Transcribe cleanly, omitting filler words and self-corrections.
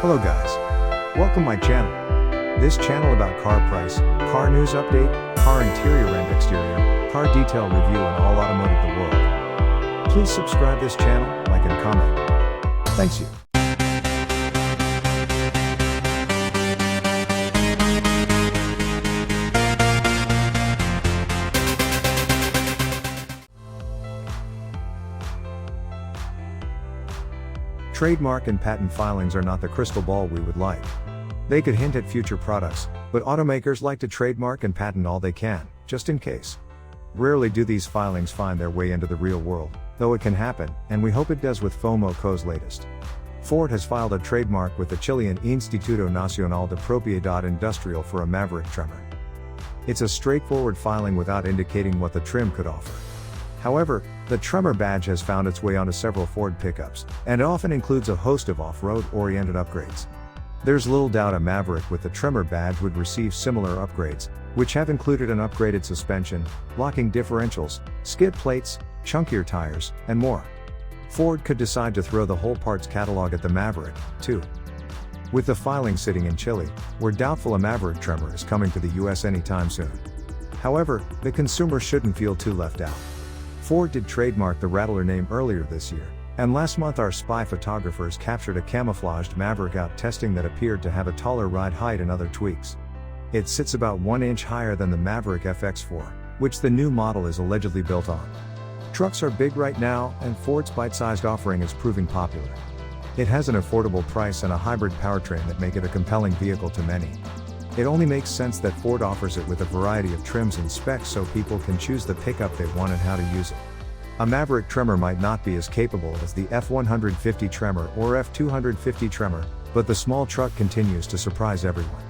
Hello guys. Welcome my channel. This channel about car price, car news update, car interior and exterior, car detail review and all automotive the world. Please subscribe this channel, like and comment. Thanks you. Trademark and patent filings are not the crystal ball we would like. They could hint at future products, but automakers like to trademark and patent all they can, just in case. Rarely do these filings find their way into the real world, though it can happen, and we hope it does with FOMOCO's latest. Ford has filed a trademark with the Chilean Instituto Nacional de Propiedad Industrial for a Maverick tremor. It's a straightforward filing without indicating what the trim could offer. However, the tremor badge has found its way onto several Ford pickups, and often includes a host of off-road oriented upgrades. There's little doubt a Maverick with the tremor badge would receive similar upgrades, which have included an upgraded suspension, locking differentials, skid plates, chunkier tires, and more. Ford could decide to throw the whole parts catalog at the Maverick, too. With the filing sitting in Chile, we're doubtful a Maverick tremor is coming to the US anytime soon. However, the consumer shouldn't feel too left out. Ford did trademark the Rattler name earlier this year, and last month our spy photographers captured a camouflaged Maverick out testing that appeared to have a taller ride height and other tweaks. It sits about 1 inch higher than the Maverick FX4, which the new model is allegedly built on. Trucks are big right now, and Ford's bite-sized offering is proving popular. It has an affordable price and a hybrid powertrain that make it a compelling vehicle to many. It only makes sense that Ford offers it with a variety of trims and specs so people can choose the pickup they want and how to use it. A Maverick tremor might not be as capable as the F-150 tremor or F-250 tremor, but the small truck continues to surprise everyone.